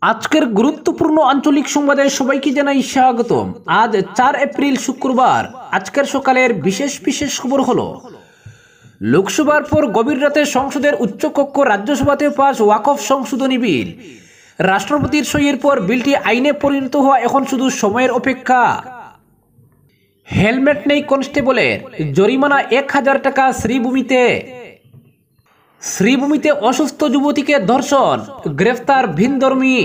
আজকের গুরুত্বপূর্ণ আঞ্চলিক সংবাদে সবাইকে জানাই স্বাগতম। আজ 4 এপ্রিল শুক্রবার। আজকের সকালের বিশেষ বিশেষ খবর হলো, লোকসভার পর গভীর রাতে সংসদের উচ্চকক্ষ রাজ্যসভাতে পাস ওয়াকফ সংশোধনী বিল। রাষ্ট্রপতির সইয়ের পর বিলটি আইনে পরিণত হওয়া এখন শুধু সময়ের অপেক্ষা। হেলমেট নেই কনস্টেবলের, জরিমানা 1000 টাকা শ্রীভূমিতে। শ্রীভূমিতে অসুস্থ যুবতীকে ধর্ষণ, গ্রেফতার ভিনধর্মী।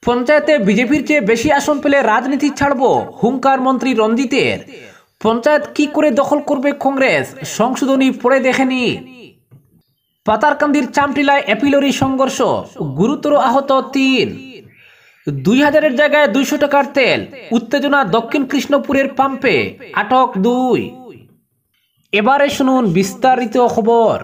পঞ্চায়েতে বিজেপির চেয়ে বেশি আসন পেলে রাজনীতি ছাড়ব, হুঙ্কার মন্ত্রী রঞ্জিতের। পঞ্চায়েত কি করে দখল করবে কংগ্রেস, সংশোধনী পড়ে দেখেনি। পাতারকান্দির চামটিলায় এপিলরি সংঘর্ষ, গুরুতর আহত 3। 2000-এর জায়গায় 200 টাকার তেল, উত্তেজনা দক্ষিণ কৃষ্ণপুরের পাম্পে, আটক 2। এবারে শুনুন বিস্তারিত খবর।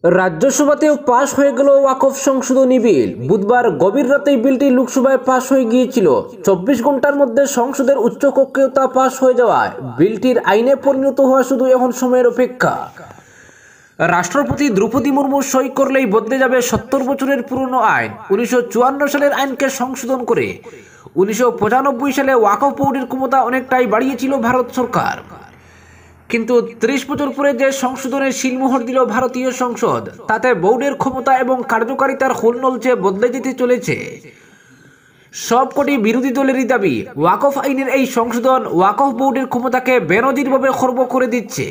রাজ্যসভাতেও পাশ হয়ে গেল ওয়াকফ সংশোধনী বিল। বুধবার গভীর রাতেই বিলটি লোকসভায় পাশ হয়ে গিয়েছিল। 24 ঘন্টার মধ্যে সংসদের উচ্চকক্ষেও তা পাশ হয়ে যাওয়ায় বিলটির আইনে পরিণত হওয়া শুধু এখন সময়ের অপেক্ষা। রাষ্ট্রপতি দ্রৌপদী মুর্মু সই করলেই বদলে যাবে 70 বছরের পুরনো আইন। 1954 সালের আইনকে সংশোধন করে 1995 সালে ওয়াকফ বোর্ডের ক্ষমতা অনেকটাই বাড়িয়েছিল ভারত সরকার। কিন্তু 30 বছর পরে যে সংশোধনের শিলমোহর দিল ভারতীয় সংসদ, তাতে বোর্ডের ক্ষমতা এবং কার্যকারিতার হুলনলচে বদলে যেতে চলেছে। সবকটি বিরোধী দলেরই দাবি, ওয়াকফ আইনের এই সংশোধন ওয়াকফ বোর্ডের ক্ষমতাকে বেনজিরভাবে খর্ব করে দিচ্ছে।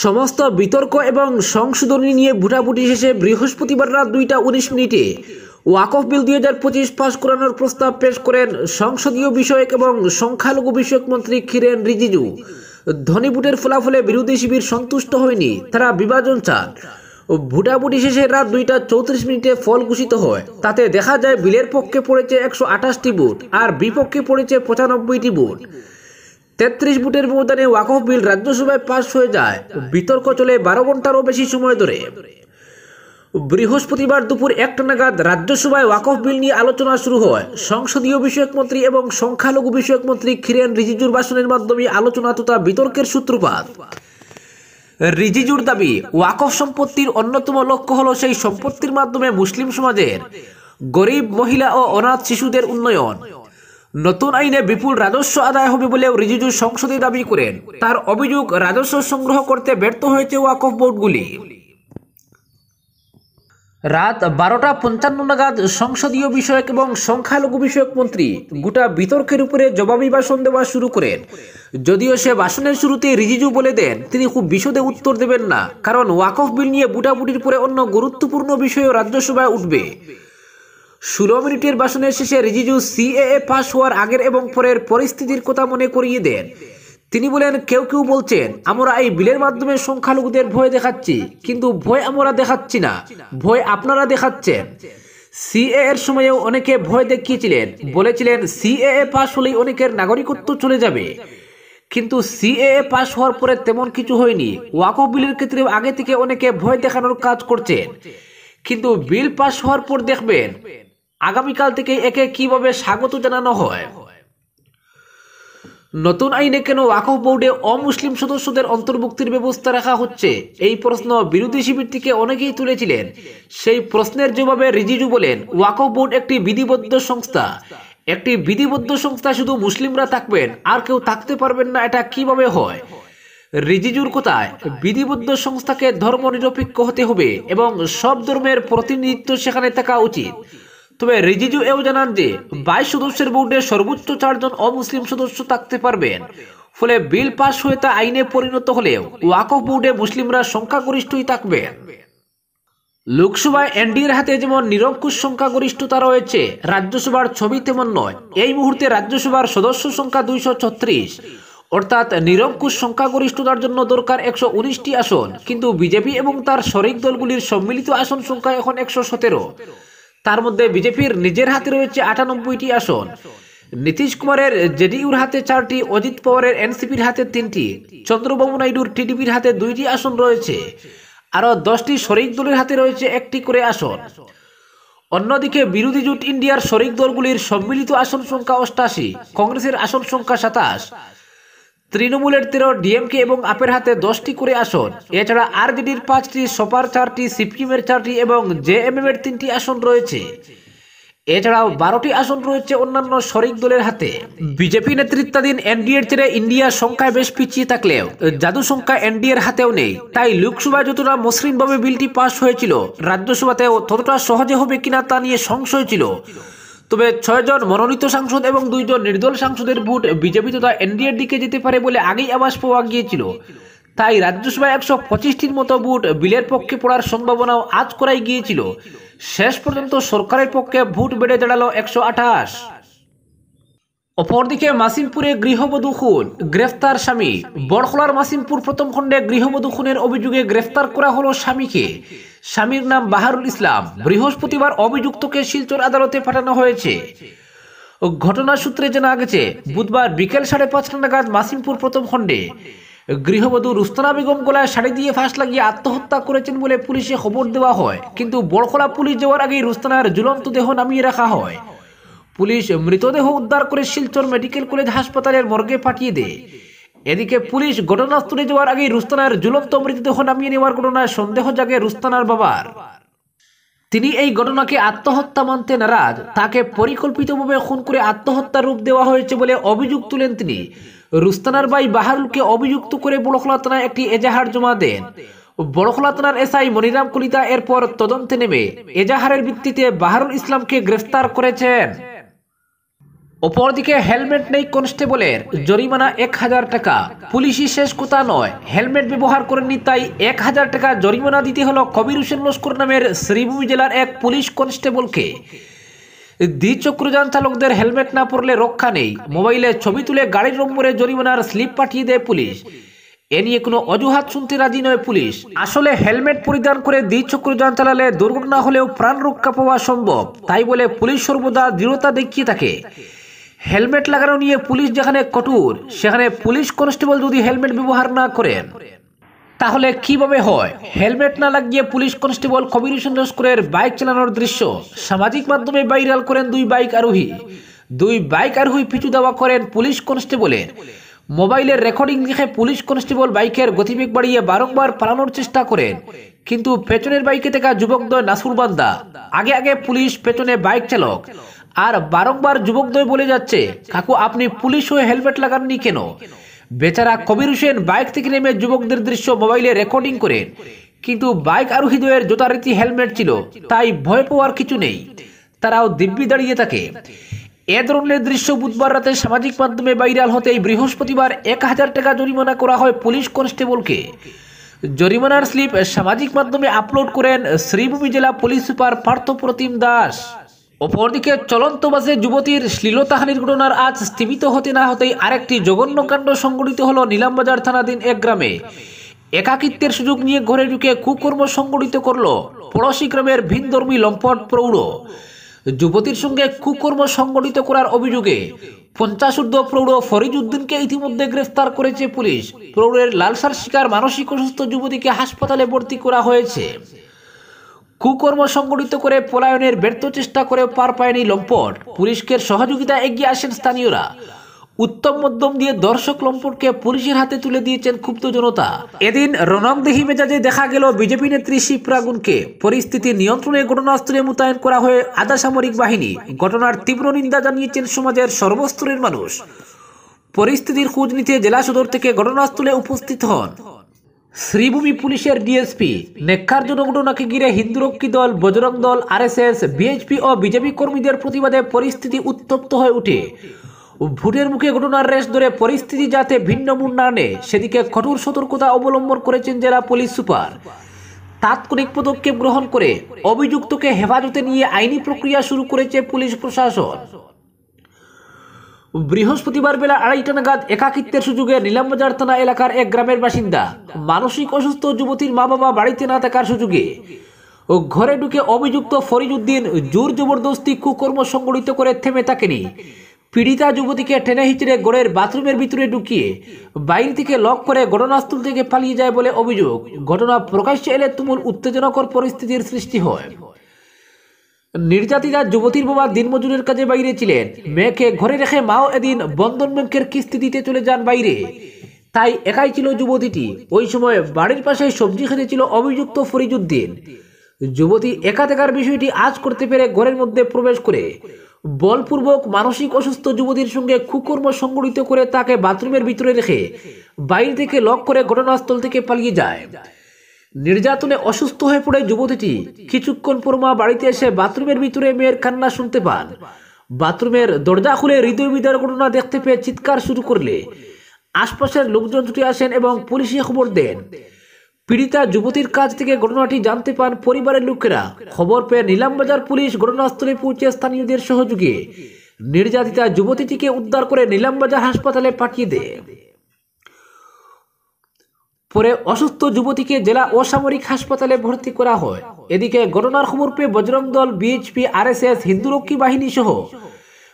সমস্ত বিতর্ক এবং সংশোধনী নিয়ে ভোটাভুটি শেষে বৃহস্পতিবার রাত 2:19 ওয়াকফ বিল 2025 পাস করানোর প্রস্তাব পেশ করেন সংসদীয় বিষয়ক এবং সংখ্যালঘু বিষয়ক মন্ত্রী কিরেন রিজিজু। ধনী ভোটের ফলাফলে বিরোধী শিবির সন্তুষ্ট হয়নি, তারা বিভাজন চান। ভোটাভুটি শেষে রাত 2:34 ফল ঘোষিত হয়। তাতে দেখা যায় বিলের পক্ষে পড়েছে 128টি ভোট আর বিপক্ষে পড়েছে 95টি ভোট। 33 ভোটের ব্যবধানে ওয়াকফ বিল রাজ্যসভায় পাস হয়ে যায়। বিতর্ক চলে 12 ঘন্টারও বেশি সময় ধরে। বৃহস্পতিবার দুপুর 1টা নাগাদ রাজ্যসভায় ওয়াকফ বিল নিয়ে আলোচনা শুরু হয়। সংসদীয় বিষয়ক মন্ত্রী এবং সংখ্যালঘু বিষয়ক মন্ত্রী কিরেন রিজিজুর ভাষণের মাধ্যমে আলোচনা তথা বিতর্কের সূত্রপাত। রিজিজুর দাবি, ওয়াকফ সম্পত্তির অন্যতম লক্ষ্য হল সেই সম্পত্তির মাধ্যমে মুসলিম সমাজের গরিব, মহিলা ও অনাথ শিশুদের উন্নয়ন। নতুন আইনে বিপুল রাজস্ব আদায় হবে বলেও রিজিজু সংসদে দাবি করেন। তার অভিযোগ, রাজস্ব সংগ্রহ করতে ব্যর্থ হয়েছে ওয়াকফ বোর্ডগুলি। রাত 12:55 নাগাদ সংসদীয় বিষয়ক এবং সংখ্যালঘু বিষয়ক মন্ত্রী গোটা বিতর্কের উপরে জবাবি ভাষণ দেওয়া শুরু করেন। যদিও সে ভাষণের শুরুতে রিজিজু বলে দেন তিনি খুব বিশদে উত্তর দেবেন না, কারণ ওয়াকফ বিল নিয়ে ভোটাভুটির পরে অন্য গুরুত্বপূর্ণ বিষয়ও রাজ্যসভায় উঠবে। 16 মিনিটের ভাষণের শেষে রিজিজু সিএএ পাস হওয়ার আগের এবং পরের পরিস্থিতির কথা মনে করিয়ে দেন। তিনি বলেন, কেউ কেউ বলছেন আমরা এই বিলের মাধ্যমে সংখ্যালঘুদের ভয় দেখাচ্ছি, কিন্তু ভয় আমরা দেখাচ্ছি না, ভয় আপনারা দেখাচ্ছেন। সিএএ এর সময়েও অনেকে ভয় দেখিয়েছিলেন, বলেছিলেন সিএএ পাস হলেই অনেকের নাগরিকত্ব চলে যাবে। কিন্তু সিএএ পাস হওয়ার পরে তেমন কিছু হয়নি। ওয়াকফ বিলের ক্ষেত্রে আগে থেকে অনেকে ভয় দেখানোর কাজ করছেন, কিন্তু বিল পাস হওয়ার পর দেখবেন আগামীকাল থেকে একে কিভাবে স্বাগত জানানো হয়। নতুন আইনে কেন ওয়াকফ বোর্ডে অমুসলিম সদস্যদের অন্তর্ভুক্তির ব্যবস্থা রাখা হচ্ছে, এই প্রশ্ন বিরোধী শিবির থেকে অনেকেই তুলেছিলেন। সেই প্রশ্নের জবাবে রিজিজু বলেন, ওয়াকফ বোর্ড একটি বিধিবদ্ধ সংস্থা। একটি বিধিবদ্ধ সংস্থা শুধু মুসলিমরা থাকবেন আর কেউ থাকতে পারবেন না, এটা কিভাবে হয়? রিজিজুর কথায়, বিধিবদ্ধ সংস্থাকে ধর্ম নিরপেক্ষ হতে হবে এবং সব ধর্মের প্রতিনিধিত্ব সেখানে থাকা উচিত। তবে রিজিজু এও জানান যে 22 সদস্যের বোর্ডে সর্বোচ্চ 4 জন অমুসলিম সদস্য থাকতে পারবেন। ফলে বিল পাস হয়ে তা আইনে পরিণত হলেও ওয়াকফ বোর্ডে মুসলিমরা সংখ্যাগরিষ্ঠই থাকবেন। লোকসভায় এনডিএর হাতে যেমন নিরঙ্কুশ সংখ্যাগরিষ্ঠতা রয়েছে, রাজ্যসভার ছবি তেমন নয়। এই মুহূর্তে রাজ্যসভার সদস্য সংখ্যা 236, অর্থাৎ নিরঙ্কুশ সংখ্যাগরিষ্ঠতার জন্য দরকার 119টি আসন। কিন্তু বিজেপি এবং তার শরিক দলগুলির সম্মিলিত আসন সংখ্যা এখন 117। তার মধ্যে বিজেপির নিজের হাতে রয়েছে 98টি আসন। নীতিশ কুমারের জেডিইউর হাতে 4টি, অজিত পাওয়ারের এনসিপির হাতে 3টি, চন্দ্রবাবু নাইডুর টিডিপির হাতে 2টি আসন রয়েছে। আরও 10টি শরিক দলের হাতে রয়েছে 1টি করে আসন। অন্যদিকে বিরোধী জোট ইন্ডিয়ার শরিক দলগুলির সম্মিলিত আসন সংখ্যা 88, কংগ্রেসের আসন সংখ্যা 27, তৃণমূলের 13, ডিএমকে এবং আপের হাতে 10টি করে আসন। এছাড়া আরজেডির 5টি, সপার 4টি, সিপিএমের 4টি এবং জেএমএম এর 3টি আসন রয়েছে। এছাড়াও 12টি আসন রয়েছে অন্যান্য শরিক দলের হাতে। বিজেপি নেতৃত্বাধীন এনডিএর চেয়ে ইন্ডিয়ার সংখ্যায় বেশ পিছিয়ে থাকলেও জাদু সংখ্যা এনডিএর হাতেও নেই। তাই লোকসভায় যতটা মসৃণভাবে বিলটি পাস হয়েছিল, রাজ্যসভাতেও ততটা সহজে হবে কিনা তা নিয়ে সংশয় ছিল। তবে 6 জন মনোনীত সাংসদ এবং 2 জন নির্দল সাংসদের ভোট বিজেপি তথা এনডিএর দিকে যেতে পারে বলে আগেই আভাস পাওয়া গিয়েছিল। তাই রাজ্যসভায় 125টির মতো ভোট বিলের পক্ষে পড়ার সম্ভাবনাও আজ করাই গিয়েছিল। শেষ পর্যন্ত সরকারের পক্ষে ভোট বেড়ে দাঁড়ালো 128। অপরদিকে মাসিমপুরে গৃহবধূ খুন, গ্রেফতার স্বামী। বড়খলার মাসিমপুর প্রথম খণ্ডে গৃহবধূ খুনের অভিযোগে গ্রেফতার করা হলো স্বামীকে। স্বামীর নাম বাহারুল ইসলাম। বৃহস্পতিবার অভিযুক্তকে শিলচর আদালতে পাঠানো হয়েছে। ঘটনার সূত্রে জানা গেছে, বুধবার বিকেল 5:30 নাগাদ মাসিমপুর প্রথম খণ্ডে গৃহবধূ রুস্তানা বেগম গলায় শাড়ি দিয়ে ফাঁস লাগিয়ে আত্মহত্যা করেছেন বলে পুলিশে খবর দেওয়া হয়। কিন্তু বড়খলা পুলিশ যাওয়ার আগেই রুস্তানার ঝুলন্ত দেহ নামিয়ে রাখা হয়। পুলিশ মৃতদেহ উদ্ধার করে শিলচর মেডিকেল কলেজ হাসপাতালের মর্গে পাঠিয়ে দেয়। এদিকে পুলিশ ঘটনাস্থলে যাওয়ার আগেই রুস্তানার ঝুলন্ত মৃতদেহ নামিয়ে নেওয়ার ঘটনায় সন্দেহ জাগে রুস্তানার বাবার। তিনি এই ঘটনাকে আত্মহত্যা মানতে নারাজ। তাকে পরিকল্পিতভাবে খুন করে আত্মহত্যার রূপ দেওয়া হয়েছে বলে অভিযোগ তুলেন তিনি। রুস্তানার ভাই বাহারুলকে অভিযুক্ত করে বড়খলা থানায় একটি এজাহার জমা দেন। বড়খলা থানার এসআই মনিরাম কলিতা এরপর তদন্তে নেমে এজাহারের ভিত্তিতে বাহারুল ইসলামকে গ্রেফতার করেছেন। অপরদিকে হেলমেট নেই কনস্টেবলের, জরিমানা 1000 টাকা। পুলিশই শেষ কথা নয়, হেলমেট ব্যবহার করেননি তাই 1000 টাকা জরিমানা দিতে হলো কবির হোসেন লস্কর নামের শ্রীভূমি জেলার এক পুলিশ কনস্টেবলকে। দ্বিচক্রযান চালকদের হেলমেট না পরলে রক্ষা নেই। মোবাইলে ছবি তুলে গাড়ির নম্বরে জরিমানার স্লিপ পাঠিয়ে দেয় পুলিশ। এ নিয়ে কোনো অজুহাত শুনতে রাজি নয় পুলিশ। আসলে হেলমেট পরিধান করে দ্বিচক্রযান চালালে দুর্ঘটনা হলেও প্রাণ রক্ষা পাওয়া সম্ভব, তাই বলে পুলিশ সর্বদা দৃঢ়তা দেখিয়ে থাকে। হেলমেট লাগানো নিয়ে পুলিশ যেখানে কঠোর, সেখানে পুলিশ কনস্টেবল যদি হেলমেট ব্যবহার না করেন তাহলে কিভাবে হয়? হেলমেট না লাগিয়ে police constable Kabir Hossain লস্করের bike চালানোর দৃশ্য সামাজিক মাধ্যমে ভাইরাল করেন 2 বাইক আরোহী। 2 বাইক আরোহী পিছু দেওয়া করেন পুলিশ কনস্টেবলের। মোবাইলের রেকর্ডিং দেখে পুলিশ কনস্টেবল বাইকের গতিবেগ বাড়িয়ে বারংবার পালানোর চেষ্টা করেন, কিন্তু পেছনের বাইকে থাকা যুবকদ্বয় নাসুরবান্দা। আগে আগে পুলিশ, পেছনে বাইক চালক, আর বারংবার যুবকদ্বয় বলে যাচ্ছে, কাকু আপনি পুলিশ হয়ে হেলমেট লাগাননি কেন? বেচারা কবির হোসেন বাইক থেকে নেমে যুবকদের দৃশ্য মোবাইলে রেকর্ডিং করেন, কিন্তু বাইক আরোহীদ্বয়ের যথারীতি হেলমেট ছিল, তাই ভয় পাওয়ার কিছু নেই। তারাও দিব্যি দাঁড়িয়ে থাকে। এ ধরনের দৃশ্য বুধবার রাতে সামাজিক মাধ্যমে ভাইরাল হতেই বৃহস্পতিবার 1000 টাকা জরিমানা করা হয় পুলিশ কনস্টেবলকে। জরিমানার স্লিপ সামাজিক মাধ্যমে আপলোড করেন শ্রীভূমি জেলা পুলিশ সুপার পার্থপ্রতিম দাস। অপরদিকে চলন্ত বাসে যুবতীর শ্লীলতাহানির ঘটনার আজ স্থিমিত হতে না হতেই আরেকটি জঘন্য কাণ্ড সংঘটিত হলো নিলামবাজার থানাধীন এক গ্রামে। একাকিত্বের সুযোগ নিয়ে ঘরে ঢুকে কুকর্ম সংঘটিত করল পড়োশি গ্রামের ভিনধর্মী লম্পট প্রৌঢ়। যুবতীর সঙ্গে কুকর্ম সংঘটিত করার অভিযোগে 50 ঊর্ধ্ব প্রৌঢ় ফরিদ উদ্দিনকে ইতিমধ্যে গ্রেফতার করেছে পুলিশ। প্রৌঢ়ের লালসার শিকার মানসিক অসুস্থ যুবতীকে হাসপাতালে ভর্তি করা হয়েছে। কুকর্ম সংঘটিত করে পলায়নের ব্যর্থ চেষ্টা করে পার পায়নি লম্পট। পুলিশকে সহযোগিতা এগিয়ে আসেন স্থানীয়রা। উত্তম মধ্যম দিয়ে দর্শক লম্পটকে পুলিশের হাতে তুলে দিয়েছেন ক্ষুব্ধ জনতা। এদিন রণংদেহী মেজাজে দেখা গেল বিজেপি নেত্রী শিপ্রাগুনকে। পরিস্থিতি নিয়ন্ত্রণে ঘটনাস্থলে মোতায়েন করা হয়ে আধা সামরিক বাহিনী। ঘটনার তীব্র নিন্দা জানিয়েছেন সমাজের সর্বস্তরের মানুষ। পরিস্থিতির খোঁজ নিতে জেলা সদর থেকে ঘটনাস্থলে উপস্থিত হন শ্রীভূমি পুলিশের ডিএসপি। নেককারজনক ঘটনাকে ঘিরে হিন্দুরক্ষী দল, বজরং দল, আরএসএস, বিএইচপি ও বিজেপি কর্মীদের প্রতিবাদে পরিস্থিতি উত্তপ্ত হয়ে ওঠে। ভোটের মুখে ঘটনার রেশ ধরে পরিস্থিতি যাতে ভিন্ন মোড় না নেয় সেদিকে কঠোর সতর্কতা অবলম্বন করেছেন জেলা পুলিশ সুপার। তাৎক্ষণিক পদক্ষেপ গ্রহণ করে অভিযুক্তকে হেফাজতে নিয়ে আইনি প্রক্রিয়া শুরু করেছে পুলিশ প্রশাসন। বৃহস্পতিবার বেলা 2:30 নাগাদ একাকিত্বের সুযোগে নিলামবাজার থানা এলাকার এক গ্রামের বাসিন্দা মানসিক অসুস্থ যুবতীর মা বাবা বাড়িতে না থাকার সুযোগে ঘরে ঢুকে অভিযুক্ত ফরিদ উদ্দিন জোর জবরদস্তি কুকর্ম সংঘটিত করে থেমে থাকেনি। পীড়িতা যুবতীকে টেনে হিচড়ে ঘরের বাথরুমের ভিতরে ঢুকিয়ে বাইরে থেকে লক করে ঘটনাস্থল থেকে পালিয়ে যায় বলে অভিযোগ। ঘটনা প্রকাশ্যে এলে তুমুল উত্তেজনাকর পরিস্থিতির সৃষ্টি হয়। নির্যাতিতা যুবতীর বাবা দিনমজুরের কাজে বাইরে ছিলেন। মেয়েকে ঘরে রেখে মাও এদিন বন্ধন ব্যাংকের কিস্তি দিতে চলে যান বাইরে, তাই একাই ছিল যুবতীটি। ওই সময় বাড়ির পাশে সবজি খেতে ছিল অভিযুক্ত ফরিদ উদ্দিন। যুবতী একা থাকার বিষয়টি আজ করতে পেরে ঘরের মধ্যে প্রবেশ করে বলপূর্বক মানসিক অসুস্থ যুবতীর সঙ্গে কুকর্ম সংগঠিত করে তাকে বাথরুমের ভিতরে রেখে বাইরে থেকে লক করে ঘটনাস্থল থেকে পালিয়ে যায়। নির্যাতনে অসুস্থ হয়ে পড়ে যুবতীটি কিছুক্ষণ পর মা বাড়িতে এসে বাথরুমের ভিতরে মেয়ের কান্না শুনতে পান। বাথরুমের দরজা খুলে হৃদয় বিদার ঘটনা দেখতে পেয়ে চিৎকার শুরু করলে আশপাশের লোকজন ছুটে আসেন এবং পুলিশে খবর দেন। পীড়িতা যুবতীর কাছ থেকে ঘটনাটি জানতে পান পরিবারের লোকেরা। খবর পেয়ে নিলামবাজার পুলিশ ঘটনাস্থলে পৌঁছে স্থানীয়দের সহযোগে নির্যাতিতা যুবতীটিকে উদ্ধার করে নিলামবাজার হাসপাতালে পাঠিয়ে দেয়। পরে অসুস্থ যুবতীকে জেলা অসামরিক হাসপাতালে ভর্তি করা হয়। এদিকে ঘটনার খবর পেয়ে বজরং দল, বিএইচপি, আরএসএস, হিন্দুরক্ষী বাহিনী সহ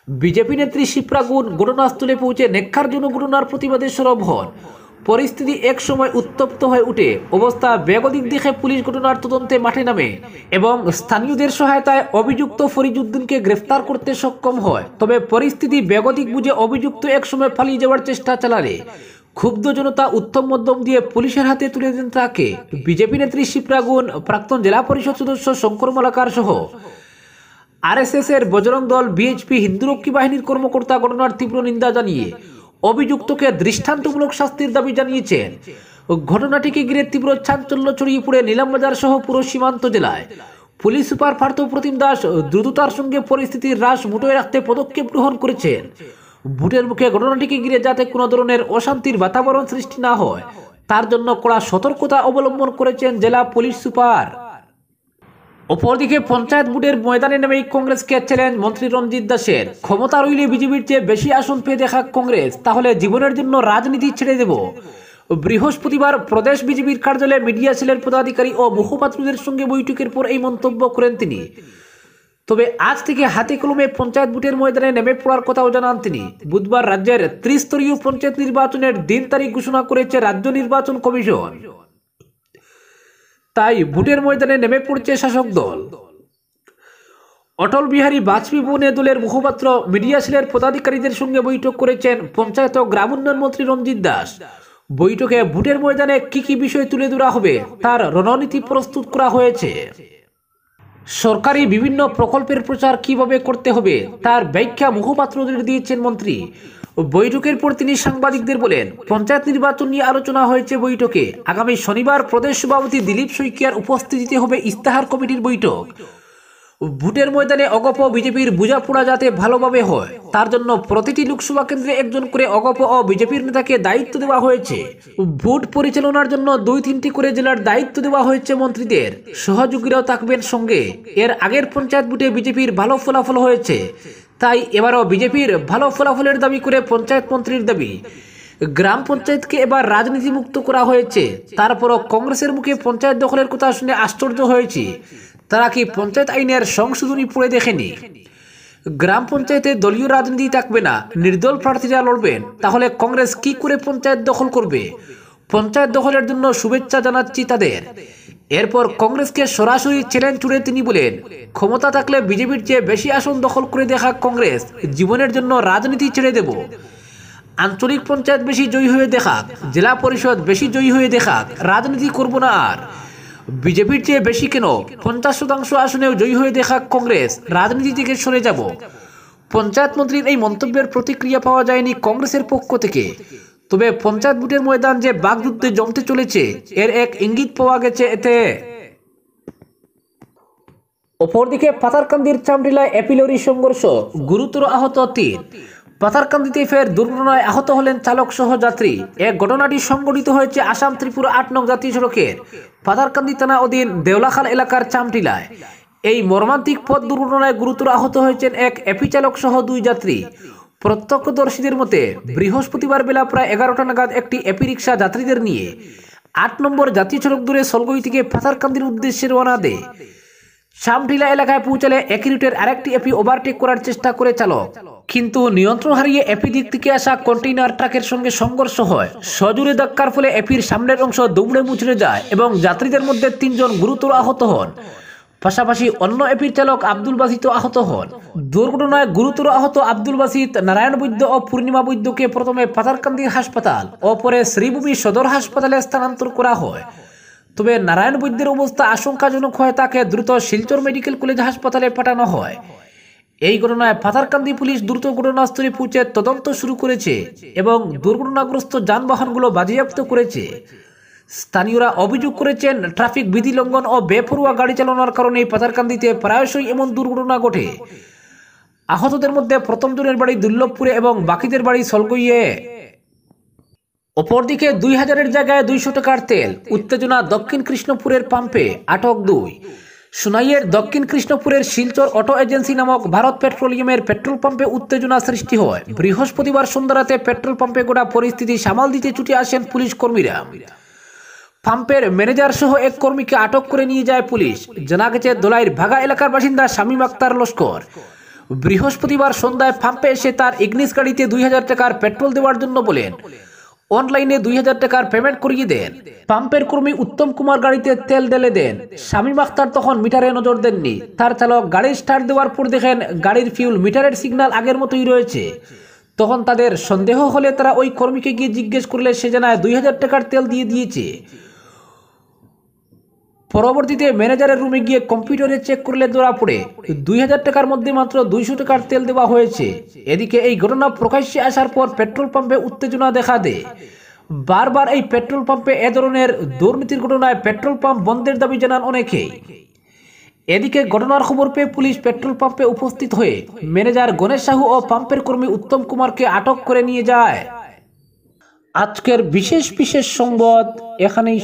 বিজেপি নেত্রী শিপ্রা গুণ ঘটনাস্থলে পৌঁছে নেক্ষারজনক ঘটনার প্রতিবাদে সরব হন। পরিস্থিতি এক সময় উত্তপ্ত হয়ে উঠে অবস্থা বেগতিক দেখে পুলিশ ঘটনার তদন্তে মাঠে নামে এবং স্থানীয়দের সহায়তায় অভিযুক্ত ফরিজউদ্দিনকে গ্রেফতার করতে সক্ষম হয়। তবে পরিস্থিতি বেগতিক বুঝে অভিযুক্ত এক সময় পালিয়ে যাওয়ার চেষ্টা চালালে ক্ষুব্ধ জনতা উত্তম মধ্যম দিয়ে পুলিশের হাতে তুলে দেন তাকে। বিজেপি নেত্রী শিপ্রা গুণ, প্রাক্তন জেলা পরিষদ সদস্য শঙ্কর মালাকার সহ আরএসএস এর বজরং দল, বিএইচপি, হিন্দুরক্ষী বাহিনীর কর্মকর্তা ঘটনার তীব্র নিন্দা জানিয়ে অভিযুক্তকে দৃষ্টান্তমূলক শাস্তির দাবি জানিয়েছেন। ঘটনাটিকে ঘিরে তীব্র চাঞ্চল্য ছড়িয়ে পড়ে নিলামবাজার সহ পুরো সীমান্ত জেলায়। পুলিশ সুপার পার্থ প্রতিম দাস দ্রুততার সঙ্গে পরিস্থিতির হ্রাস মোটায়ে রাখতে পদক্ষেপ গ্রহণ করেছেন। ভোটের মুখে ঘটনাটিকে ঘিরে যাতে কোনো ধরনের অশান্তির বাতাবরণ সৃষ্টি না হয় তার জন্য কড়া সতর্কতা অবলম্বন করেছেন জেলা পুলিশ সুপার। অপরদিকে পঞ্চায়েত ভোটের ময়দানে নেমেই কংগ্রেসকে চ্যালেঞ্জ মন্ত্রী রঞ্জিত দাসের। ক্ষমতা রইলে বিজেপির চেয়ে বেশি আসন পেয়ে দেখা কংগ্রেস, তাহলে জীবনের জন্য রাজনীতি ছেড়ে দেব। বৃহস্পতিবার প্রদেশ বিজেপির কার্যালয়ে মিডিয়া সেলের পদাধিকারী ও মুখপাত্রদের সঙ্গে বৈঠকের পর এই মন্তব্য করেন তিনি। তবে আজ থেকে হাতে কলমে পঞ্চায়েত ভোটের ময়দানে নেমে পড়ার কথাও জানান তিনি। বুধবার রাজ্যের ত্রিস্তরীয় পঞ্চায়েত নির্বাচনের দিন তারিখ ঘোষণা করেছে রাজ্য নির্বাচন কমিশন। তাই ভোটের ময়দানে নেমে পড়ছে শাসক দল। অটল বিহারী বাজপেয়ী ভবনে দলের মুখপাত্র মিডিয়া সেলের পদাধিকারীদের সঙ্গে বৈঠক করেছেন পঞ্চায়েত ও গ্রাম উন্নয়ন মন্ত্রী রঞ্জিত দাস। বৈঠকে ভোটের ময়দানে কি কি বিষয় তুলে ধরা হবে তার রণনীতি প্রস্তুত করা হয়েছে। সরকারি বিভিন্ন প্রকল্পের প্রচার কিভাবে করতে হবে তার ব্যাখ্যা মুখপাত্রদের দিয়েছেন মন্ত্রী। বৈঠকের পর তিনি সাংবাদিকদের বলেন, পঞ্চায়েত নির্বাচন নিয়ে আলোচনা হয়েছে বৈঠকে। আগামী শনিবার প্রদেশ সভাপতি দিলীপ শইকিয়ার উপস্থিতিতে হবে ইস্তাহার কমিটির বৈঠক। ভোটের ময়দানে অগপ বিজেপির বোঝাপড়া যাতে ভালোভাবে হয় তার জন্য প্রতিটি লোকসভা কেন্দ্রে একজন করে অগপ ও বিজেপির নেতাকে দায়িত্ব দেওয়া হয়েছে। ভোট পরিচালনার জন্য 2-3টি করে জেলার দায়িত্ব দেওয়া হয়েছে মন্ত্রীদের। সহযোগীরাও থাকবেন সঙ্গে। এর আগের পঞ্চায়েত ভোটে বিজেপির ভালো ফলাফল হয়েছে, তাই এবারও বিজেপির ভালো ফলাফলের দাবি করে পঞ্চায়েত মন্ত্রীর দাবি। গ্রাম পঞ্চায়েতকে এবার রাজনীতি মুক্ত করা হয়েছে। তারপরও কংগ্রেসের মুখে পঞ্চায়েত দখলের কথা শুনে আশ্চর্য হয়েছে। তারা কি পঞ্চায়েত আইনের সংশোধনী পড়ে দেখেনি? গ্রাম পঞ্চায়েতে দলীয় রাজনীতি থাকবে না, নির্দল প্রার্থীরা লড়বেন। তাহলে কংগ্রেস কি করে পঞ্চায়েত দখল করবে? পঞ্চায়েত দখলের জন্য শুভেচ্ছা জানাচ্ছি তাদের। এরপর কংগ্রেসকে সরাসরি চ্যালেঞ্জ ছুড়ে তিনি বলেন, ক্ষমতা থাকলে বিজেপির চেয়ে বেশি আসন দখল করে দেখা কংগ্রেস জীবনের জন্য রাজনীতি ছেড়ে দেব। আঞ্চলিক পঞ্চায়েত বেশি জয়ী হয়ে দেখাক, জেলা পরিষদ বেশি জয়ী হয়ে দেখাক, রাজনীতি করব না আর। বিজেপির চেয়ে বেশি কেন, 50% আসনেও জয়ী হয়ে দেখাক কংগ্রেস, রাজনীতি থেকে সরে যাব। পঞ্চায়েত মন্ত্রীর এই মন্তব্যের প্রতিক্রিয়া পাওয়া যায়নি কংগ্রেসের পক্ষ থেকে। তবে পঞ্চায়েত ভোটের ময়দান যে বাগযুদ্ধে জমতে চলেছে এর এক ইঙ্গিত পাওয়া গেছে এতে। অপরদিকে পাথারকান্দির চামডিলায় এপিলরি সংঘর্ষ, গুরুতর আহত 3। পাথারকান্দিতে ফের দুর্ঘটনায় আহত হলেন চালক সহ যাত্রী। এক ঘটনাটি সংঘটিত হয়েছে আসাম ত্রিপুরা 8 নং জাতীয় সড়কের পাথারকান্দি থানা অধীন দেওলাখাল এলাকার চামটিলায়। এই মর্মান্তিক পথ দুর্ঘটনায় গুরুতর আহত হয়েছেন এক এপি চালক সহ 2 যাত্রী। প্রত্যক্ষদর্শীদের মতে বৃহস্পতিবার বেলা প্রায় 11টা নাগাদ একটি এপি রিক্সা যাত্রীদের নিয়ে 8 নম্বর জাতীয় সড়ক ধরে সলগই থেকে পাথারকান্দির উদ্দেশ্যে রওনা দেয়। চামটিলা এলাকায় পৌঁছালে একই রুটের আরেকটি এপি ওভারটেক করার চেষ্টা করে চালক, কিন্তু নিয়ন্ত্রণ হারিয়ে এপি দিক থেকে আসা কন্টেইনার ট্রাকের সঙ্গে সংঘর্ষ হয়। সজোরে ধাক্কার ফলে এপির সামনের অংশ দৌড়ে মুচড়ে যায় এবং যাত্রীদের মধ্যে 3 জন গুরুতর আহত হন। পাশাপাশি অন্য এপির চালক আব্দুল বাসিত আহত হন। দুর্ঘটনায় গুরুতর আহত আব্দুল বাসিত, নারায়ণ বৈদ্য ও পূর্ণিমা বৈদ্যকে প্রথমে পাথারকান্দি হাসপাতাল ও পরে শ্রীভূমি সদর হাসপাতালে স্থানান্তর করা হয়। তবে নারায়ণ বৈদ্যের অবস্থা আশঙ্কাজনক হয় তাকে দ্রুত শিলচর মেডিকেল কলেজ হাসপাতালে পাঠানো হয়। এই ঘটনায় পাথারকান্দি পুলিশ দ্রুত ঘটনাস্থলে পৌঁছে তদন্ত শুরু করেছে এবং দুর্ঘটনাগ্রস্ত যানবাহনগুলো বাজেয়াপ্ত করেছে। স্থানীয়রা অভিযোগ করেছেন, ট্রাফিক বিধি লঙ্ঘন ও বেপরোয়া গাড়ি চালানোর কারণে পাথারকান্দিতে প্রায়শই এমন দুর্ঘটনা ঘটে। আহতদের মধ্যে প্রথম জনের বাড়ি দুর্লভপুরে এবং বাকিদের বাড়ি সলগইয়ে। অপরদিকে 2000-এর জায়গায় 200 টাকার তেল, উত্তেজনা দক্ষিণ কৃষ্ণপুরের পাম্পে, আটক 2। সোনাইয়ের দক্ষিণ কৃষ্ণপুরের শিলচর অটো এজেন্সি নামক ভারত পেট্রোলিয়ামের পেট্রোল পাম্পে উত্তেজনা সৃষ্টি হয়। বৃহস্পতিবার সন্ধ্যা রাতে পেট্রোল পাম্পে গোটা পরিস্থিতি সামাল দিতে ছুটে আসেন পুলিশ কর্মীরা। পাম্পের ম্যানেজার সহ এক কর্মীকে আটক করে নিয়ে যায় পুলিশ। জানা গেছে, দোলাইর ভাগা এলাকার বাসিন্দা শামীম আক্তার লস্কর বৃহস্পতিবার সন্ধ্যায় পাম্পে এসে তার ইগনিস গাড়িতে 2000 টাকার পেট্রোল দেওয়ার জন্য বলেন। অনলাইনে 2000 টাকার পেমেন্ট করিয়ে দেন। পাম্পের কর্মী উত্তম কুমার গাড়িতে তেল ঢেলে দেন। শামীম আক্তার তখন মিটারে নজর দেননি। তার চালক গাড়ি স্টার্ট দেওয়ার পর দেখেন গাড়ির ফিউল মিটারের সিগন্যাল আগের মতোই রয়েছে। তখন তাদের সন্দেহ হলে তারা ওই কর্মীকে গিয়ে জিজ্ঞেস করলে সে জানায় 2000 টাকার তেল দিয়ে দিয়েছে। পরবর্তীতে ম্যানেজারের রুমে গিয়ে কম্পিউটারে চেক করলে ধরা পড়ে 2000 টাকার মধ্যে মাত্র 200 টাকার তেল দেওয়া হয়েছে। এদিকে এই ঘটনা প্রকাশ্যে আসার পর পেট্রোল পাম্পে উত্তেজনা দেখা দেয়। বারবার এই পেট্রোল পাম্পে এ ধরনের দুর্নীতির ঘটনায় পেট্রোল পাম্প বন্ধের দাবি জানান অনেকেই। এদিকে ঘটনার খবর পেয়ে পুলিশ পেট্রোল পাম্পে উপস্থিত হয়ে ম্যানেজার গণেশ সাহু ও পাম্পের কর্মী উত্তম কুমারকে আটক করে নিয়ে যায়। আজকের বিশেষ সংবাদ এখানেই